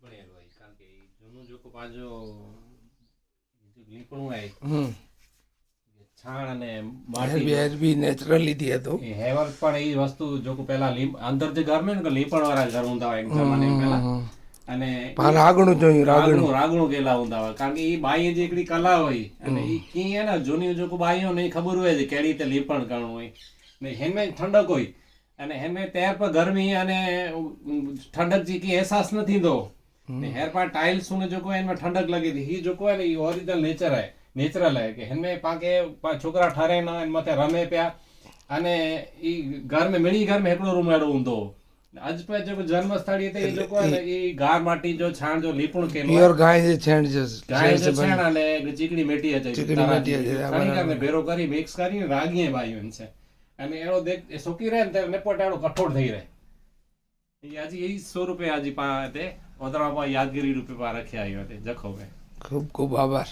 બનેલું હોય કારણ કે ઈ જૂનું જો પાછો લીપણું હોય છાણ અને માટી બી નેચરલી થી હતો એ હેવર પણ એ વસ્તુ જો પેલા અંદર જે ઘર में ને લીપણ વાળા ઘર ઊંધા હોય જમાને પેલા અને રાગણું જોયું રાગણું કેલા ઊંધા હોય કારણ કે ઈ બાઈ જે એકડી કલા હોય અને ઈ કી હે ને જૂની જો બાઈઓ ને ખબર હોય કે કેડી રીતે લીપણ કરવું હોય ને હેમે ઠંડક હોય અને હેમે ત્યાર પર ગરમી અને ઠંડક जी की एहसास न थींदो ने हेर पर टाइल्स ने जो को इनमें ठंडक लगी थी ही जो को है ये ओरिजिनल नेचरल है कि इनमें पाके छोकरा ठरे ना इन मथे रमे पिया अने ई घर में मिनी घर में एकड़ो रूम एडो हुंदो आज पे जो जन्म स्थली ते जो को है ई गार माटी जो छाण जो लीपण के प्योर गाय जे छेण जे गाय जो छाण अने चीकड़ी मेटी है चीकड़ी मेटी है खणी में भेरो करी मिक्स करी रागी बायो इनसे અને એનો દેખ સુકી રહે ને નેપોટાડો કઠોળ થઈ રહે એ આજે એ 100 રૂપિયા આજે પા તે ઓદરામાં યાદગીરી રૂપે પા રખ્યા આવ્યો તે જખો મે ખૂબ ખૂબ આભાર